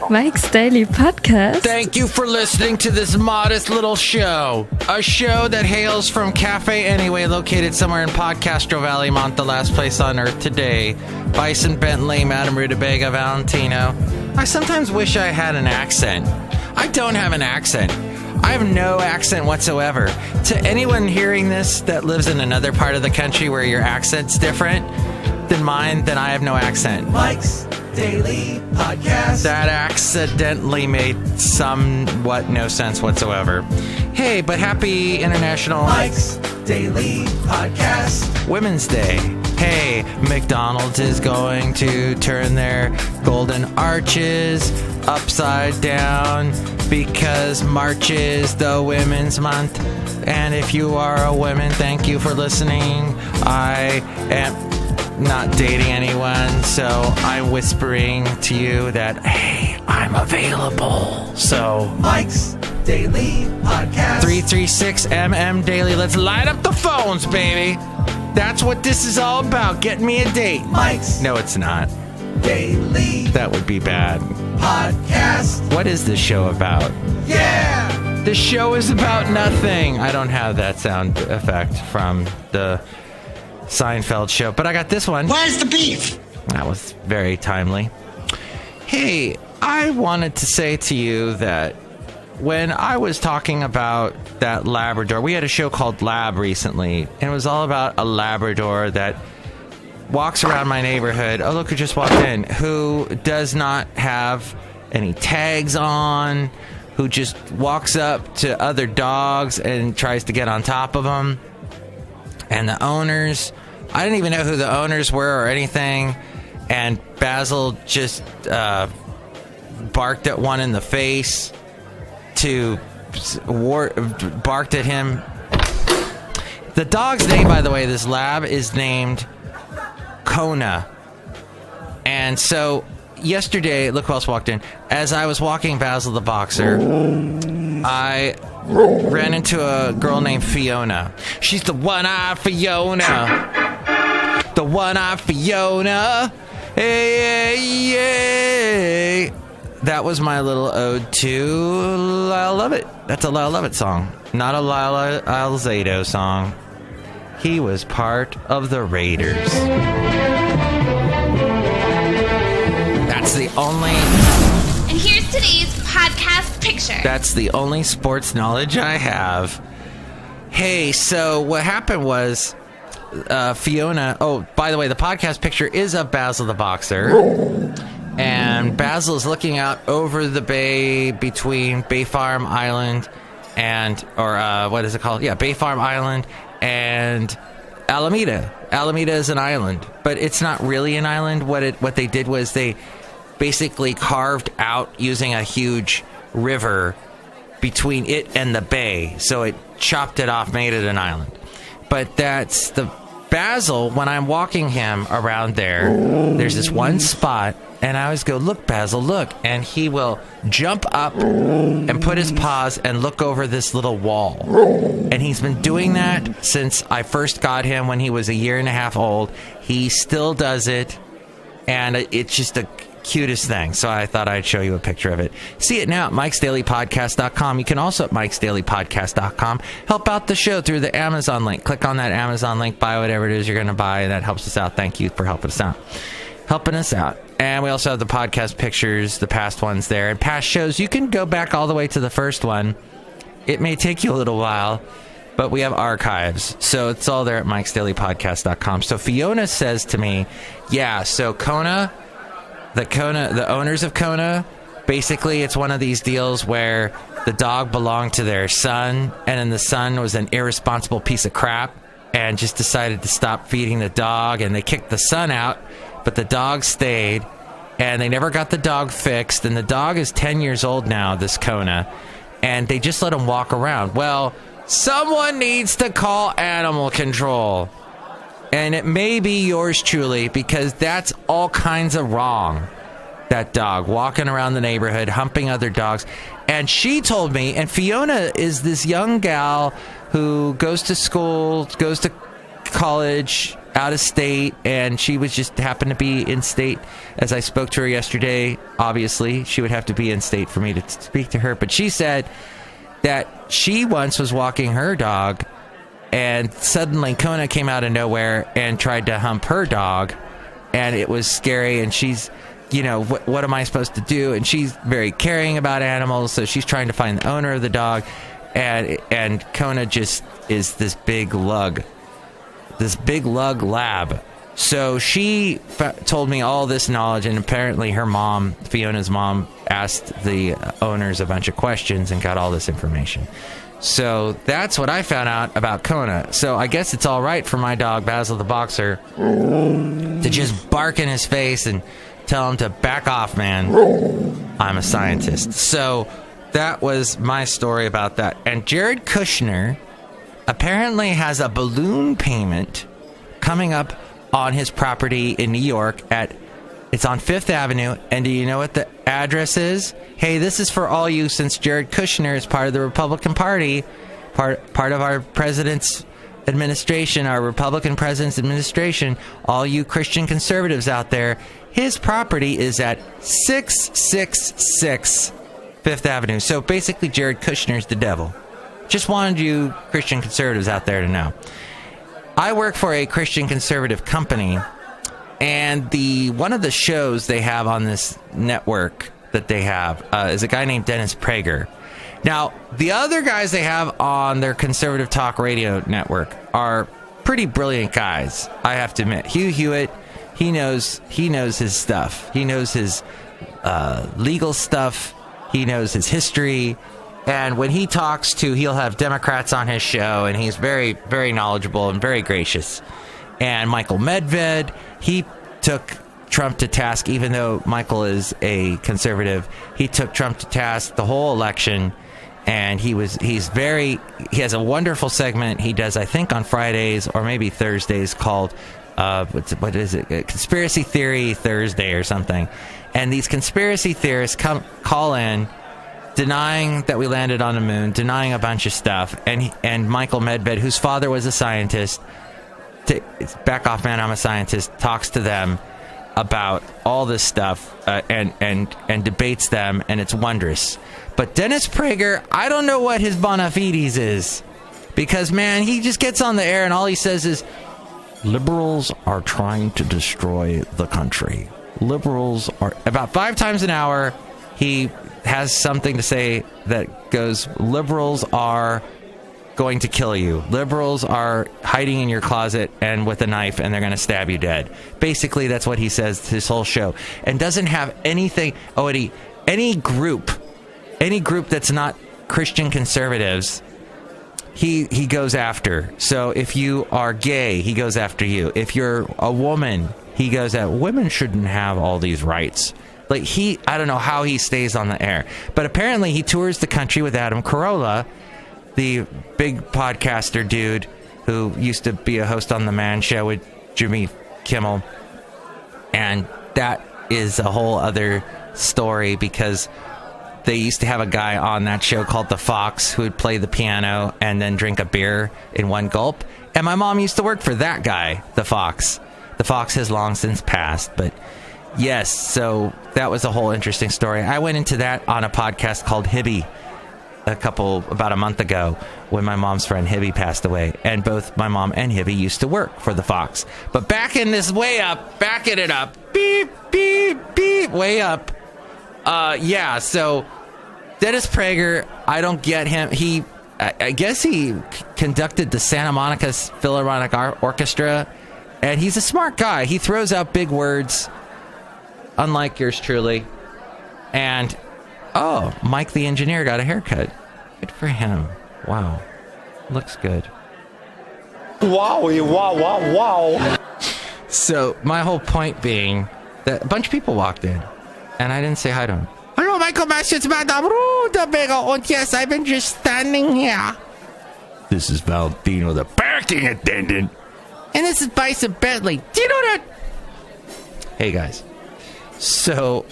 Mike's Daily Podcast. Thank you for listening to this modest little show. A show that hails from Café Anyway, located somewhere in Podcastro Valley, Mont, the last place on earth today. Bison Bentley, Madame Rootabega, Valentino. I sometimes wish I had an accent. I don't have an accent. I have no accent whatsoever. To anyone hearing this that lives in another part of the country where your accent's different than mine, then I have no accent. Mike's Daily Podcast. That accidentally made somewhat no sense whatsoever. Hey, but happy International Mike's Daily Podcast. Women's Day. Hey, McDonald's is going to turn their golden arches upside down because March is the Women's Month. And if you are a woman, thank you for listening. I am not dating anyone, so I'm whispering to you that, hey, I'm available. So, Mike's Daily Podcast. 336MM Daily. Let's light up the phones, baby. That's what this is all about. Get me a date. Mike's No, it's not. Daily That would be bad. Podcast. What is this show about? Yeah! The show is about nothing. I don't have that sound effect from the Seinfeld show, but I got this one. Where's the beef? That was very timely. Hey, I wanted to say to you that when I was talking about that Labrador, we had a show called Lab recently, and it was all about a Labrador that walks around my neighborhood. Oh, look who just walked in. Who does not have any tags on, who just walks up to other dogs and tries to get on top of them. And the owners, I didn't even know who the owners were or anything. And Basil just barked at one in the face barked at him. The dog's name, by the way, this lab is named Kona. And so yesterday, look who else walked in. As I was walking Basil the boxer, I ran into a girl named Fiona. She's the one-eyed Fiona. The one-eyed Fiona. Hey, hey, hey. That was my little ode to Lyle Lovett. That's a Lyle Lovett song, not a Lyle Alzado song. He was part of the Raiders. That's the only... And here's today's podcast picture. That's the only sports knowledge I have. Hey, so what happened was Fiona... Oh, by the way, the podcast picture is of Basil the boxer. And Basil is looking out over the bay between Bay Farm Island and... what is it called? Yeah, Bay Farm Island and Alameda. Alameda is an island, but it's not really an island. What they did was they basically carved out using a huge river between it and the bay. So it chopped it off, made it an island. But that's the Basil, when I'm walking him around there's this one spot, and I always go, look, Basil, look. And he will jump up and put his paws and look over this little wall. And he's been doing that since I first got him when he was 1.5 years old. He still does it, and it's just the cutest thing. So I thought I'd show you a picture of it. See it now at mikesdailypodcast.com. You can also at mikesdailypodcast.com help out the show through the Amazon link. Click on that Amazon link, buy whatever it is you're going to buy. That helps us out. Thank you for helping us out. And we also have the podcast pictures, the past ones there, and past shows. You can go back all the way to the first one. It may take you a little while, but we have archives. So it's all there at mikesdailypodcast.com. So Fiona says to me, yeah, so the owners of Kona, basically it's one of these deals where the dog belonged to their son, and then the son was an irresponsible piece of crap and just decided to stop feeding the dog, and they kicked the son out, but the dog stayed, and they never got the dog fixed, and the dog is 10 years old now, this Kona, and they just let him walk around. Well, someone needs to call animal control. And it may be yours truly, because that's all kinds of wrong. That dog walking around the neighborhood, humping other dogs. And she told me, and Fiona is this young gal who goes to school, goes to college out of state, and she was just happened to be in state as I spoke to her yesterday. Obviously, she would have to be in state for me to speak to her. But she said that she once was walking her dog, and suddenly Kona came out of nowhere and tried to hump her dog, and it was scary. And she's, what am I supposed to do? And she's very caring about animals, so she's trying to find the owner of the dog. And Kona just is this big lug lab. So she told me all this knowledge, and apparently her mom, Fiona's mom, asked the owners a bunch of questions and got all this information. So that's what I found out about Kona. So I guess it's all right for my dog, Basil the Boxer, to just bark in his face and tell him to back off, man. I'm a scientist. So that was my story about that. And Jared Kushner apparently has a balloon payment coming up on his property in New York it's on 5th Avenue. And do you know what the address is? Hey, this is for all you, since Jared Kushner is part of the Republican Party, part of our president's administration, our Republican president's administration, all you Christian conservatives out there, his property is at 666 5th Avenue. So basically Jared Kushner's the devil. Just wanted you Christian conservatives out there to know. I work for a Christian conservative company, and one of the shows they have on this network that they have is a guy named Dennis Prager. Now, the other guys they have on their conservative talk radio network are pretty brilliant guys, I have to admit. Hugh Hewitt, he knows his stuff. He knows his legal stuff. He knows his history. And when he talks he'll have Democrats on his show, and he's very, very knowledgeable and very gracious. And Michael Medved, he took Trump to task, even though Michael is a conservative. He took Trump to task the whole election, and he has a wonderful segment he does, I think, on Fridays or maybe Thursdays called, what is it? Conspiracy Theory Thursday or something. And these conspiracy theorists call in, denying that we landed on the moon, denying a bunch of stuff, and Michael Medved, whose father was a scientist, back off, man, I'm a scientist, talks to them about all this stuff and debates them, and it's wondrous. But Dennis Prager, I don't know what his bona fides is, because, man, he just gets on the air and all he says is, liberals are trying to destroy the country. Liberals are, about 5 times an hour, he has something to say that goes, liberals are going to kill you. Liberals are hiding in your closet and with a knife, and they're going to stab you dead. Basically, that's what he says his whole show, and doesn't have anything. Any group that's not Christian conservatives, he goes after. So if you are gay, he goes after you. If you're a woman, he goes at women shouldn't have all these rights. Like I don't know how he stays on the air, but apparently he tours the country with Adam Carolla, the big podcaster dude who used to be a host on The Man Show with Jimmy Kimmel. And that is a whole other story, because they used to have a guy on that show called The Fox who would play the piano and then drink a beer in one gulp. And my mom used to work for that guy, The Fox. The Fox has long since passed, but yes, so that was a whole interesting story. I went into that on a podcast called Hibby about a month ago, when my mom's friend Hibby passed away, and both my mom and Hibby used to work for The Fox. But backing it up, beep, beep, beep, way up. So Dennis Prager, I don't get him. I guess he conducted the Santa Monica Philharmonic Orchestra, and he's a smart guy. He throws out big words, unlike yours truly. And Mike the engineer got a haircut. Good for him. Wow. Looks good. Wow. So my whole point being that a bunch of people walked in, and I didn't say hi to him. Hello, my questions, Madame Rootabega. And yes, I've been just standing here. This is Valentino, the parking attendant. And this is Bison Bentley. Do you know that? Hey, guys. So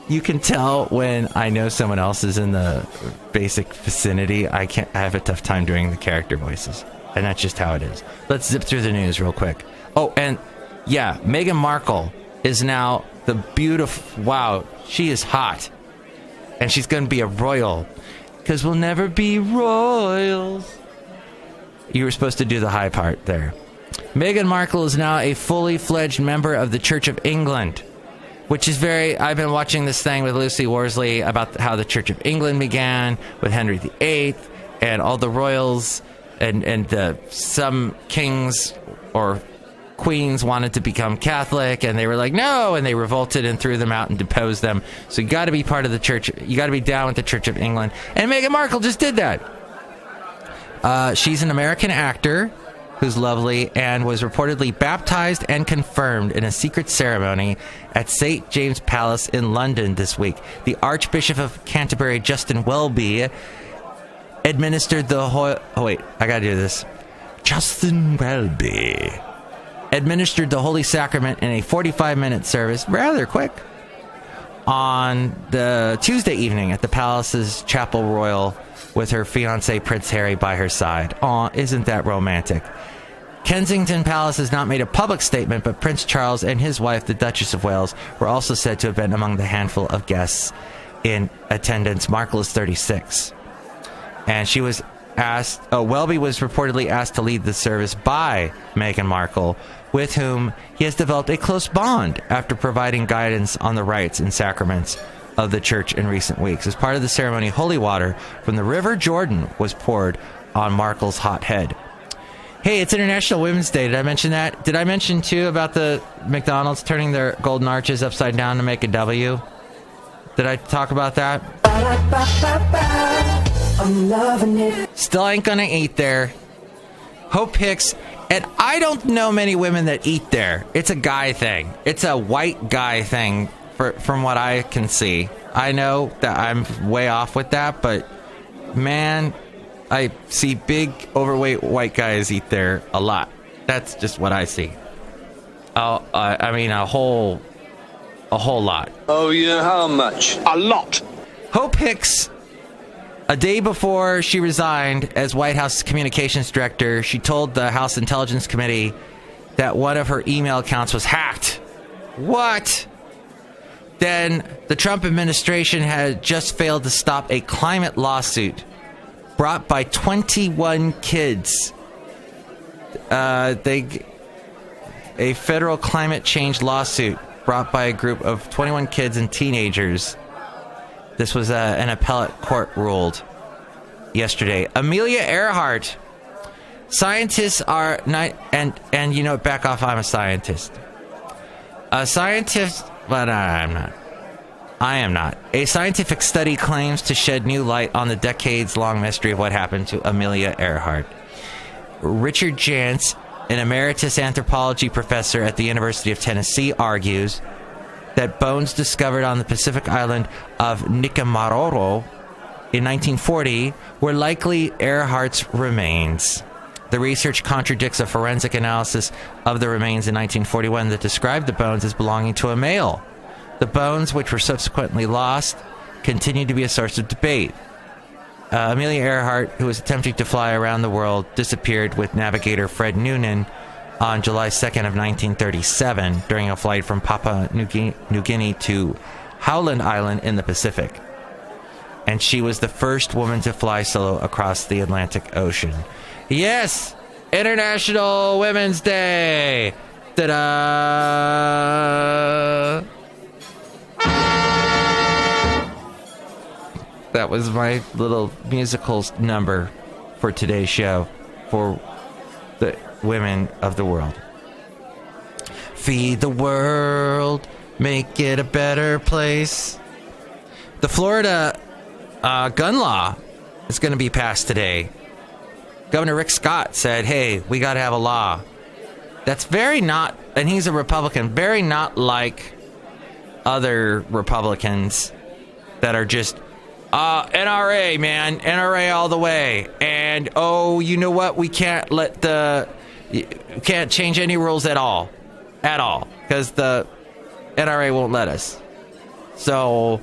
you can tell when I know someone else is in the basic vicinity. I have a tough time doing the character voices. And that's just how it is. Let's zip through the news real quick. Oh, and yeah, Meghan Markle is now the beautiful... Wow, she is hot. And she's going to be a royal. Because we'll never be royals. You were supposed to do the high part there. Meghan Markle is now a fully fledged member of the Church of England. Which is very... I've been watching this thing with Lucy Worsley about how the Church of England began with Henry VIII and all the royals and some kings or queens wanted to become Catholic and they were like, no, and they revolted and threw them out and deposed them. So you got to be part of the church. You got to be down with the Church of England. And Meghan Markle just did that. She's an American actor who's lovely and was reportedly baptized and confirmed in a secret ceremony at St. James Palace in London this week. The Archbishop of Canterbury, Justin Welby, administered the Justin Welby administered the Holy Sacrament in a 45-minute service, rather quick, on the Tuesday evening at the palace's Chapel Royal with her fiancé Prince Harry by her side. Aw, isn't that romantic? Kensington Palace has not made a public statement, but Prince Charles and his wife, the Duchess of Wales, were also said to have been among the handful of guests in attendance. Markle is 36. And she was asked... Welby was reportedly asked to lead the service by Meghan Markle, with whom he has developed a close bond after providing guidance on the rites and sacraments of the church in recent weeks. As part of the ceremony, holy water from the River Jordan was poured on Markle's hot head. Hey, it's International Women's Day. Did I mention that? Did I mention, too, about the McDonald's turning their golden arches upside down to make a W? Did I talk about that? I'm loving it. Still ain't gonna eat there. Hope Hicks... And I don't know many women that eat there. It's a guy thing. It's a white guy thing, from what I can see. I know that I'm way off with that, but man, I see big, overweight white guys eat there a lot. That's just what I see. I mean, a whole lot. Oh yeah, how much? A lot. Hope Hicks, a day before she resigned as White House Communications Director, she told the House Intelligence Committee that one of her email accounts was hacked. What? Then the Trump administration had just failed to stop a climate lawsuit brought by 21 kids. A federal climate change lawsuit brought by a group of 21 kids and teenagers. This was an appellate court ruled yesterday. Amelia Earhart. Scientists are not... And you know, back off, I'm a scientist. A scientist... But I'm not. I am not. A scientific study claims to shed new light on the decades-long mystery of what happened to Amelia Earhart. Richard Jantz, an emeritus anthropology professor at the University of Tennessee, argues that bones discovered on the Pacific island of Nikamaroro in 1940 were likely Earhart's remains. The research contradicts a forensic analysis of the remains in 1941 that described the bones as belonging to a male. The bones, which were subsequently lost, continue to be a source of debate. Amelia Earhart, who was attempting to fly around the world, disappeared with navigator Fred Noonan on July 2nd of 1937 during a flight from Papua New Guinea to Howland Island in the Pacific. And she was the first woman to fly solo across the Atlantic Ocean. Yes! International Women's Day! Ta-da! That was my little musical number for today's show for the women of the world. Feed the world, make it a better place. The Florida gun law is going to be passed today. Governor Rick Scott said, hey, we got to have a law. That's very not, and he's a Republican, very not like other Republicans that are just, NRA, man, NRA all the way. And, oh, you know what? We can't can't change any rules at all, because the NRA won't let us. So,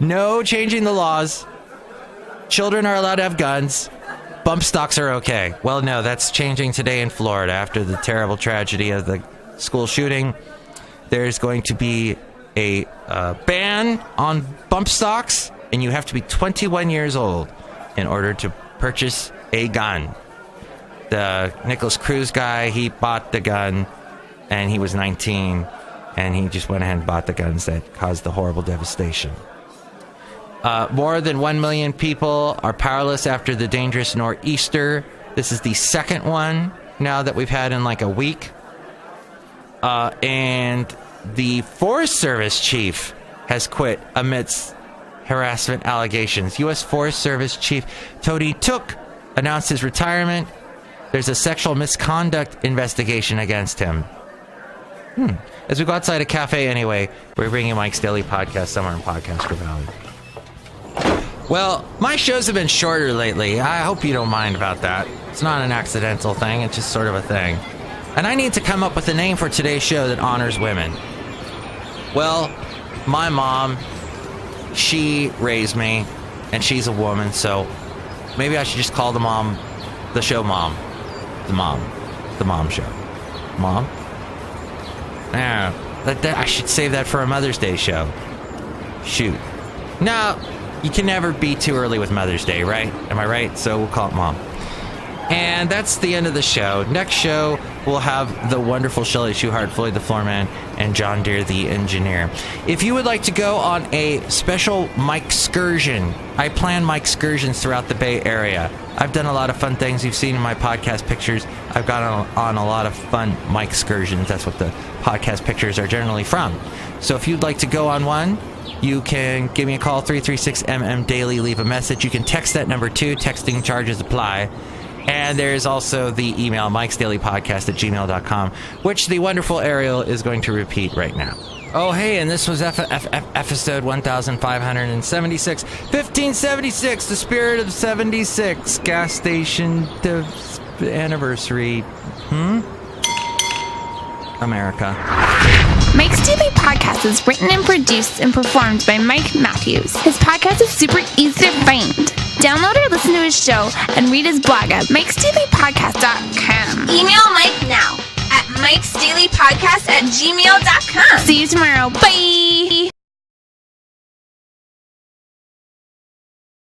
no changing the laws. Children are allowed to have guns. bump stocks are okay. Well, no, that's changing today in Florida after the terrible tragedy of the school shooting. There's going to be a ban on bump stocks, and you have to be 21 years old in order to purchase a gun. The Nicholas Cruz guy, he bought the gun, and he was 19, and he just went ahead and bought the guns that caused the horrible devastation. More than 1 million people are powerless after the dangerous nor'easter. This is the second one now that we've had in like a week. And the Forest Service chief has quit amidst harassment allegations. U.S. Forest Service Chief Tony Took announced his retirement. There's a sexual misconduct investigation against him. As we go outside of Café Anyway, we're bringing Mike's Daily Podcast somewhere in Podcaster Valley. Well, my shows have been shorter lately. I hope you don't mind about that. It's not an accidental thing. It's just sort of a thing. And I need to come up with a name for today's show that honors women. Well, my mom, she raised me, and she's a woman, so maybe I should just call the show Mom. The Mom Show. Mom? Yeah, I should save that for a Mother's Day show. Shoot. No, you can never be too early with Mother's Day, right? Am I right? So we'll call it Mom. And that's the end of the show. Next show, we'll have the wonderful Chely Shoehart, Floyd the Floorman, and John Deere the engineer. If you would like to go on a special Mike-scursion, I plan Mike-scursions throughout the Bay Area. I've done a lot of fun things you've seen in my podcast pictures. I've gone on a lot of fun Mike-scursions. That's what the podcast pictures are generally from. So if you'd like to go on one, you can give me a call, 336-MM-DAILY, leave a message. You can text that number too. Texting charges apply. And there's also the email, mikesdailypodcast@gmail.com, which the wonderful Ariel is going to repeat right now. Oh, hey, and this was episode 1576. 1576, the spirit of 76, gas station anniversary. America. Mike's Daily Podcast is written and produced and performed by Mike Matthews. His podcast is super easy to find. Download or listen to his show and read his blog at mikesdailypodcast.com. Email Mike now at mikesdailypodcast@gmail.com. See you tomorrow. Bye!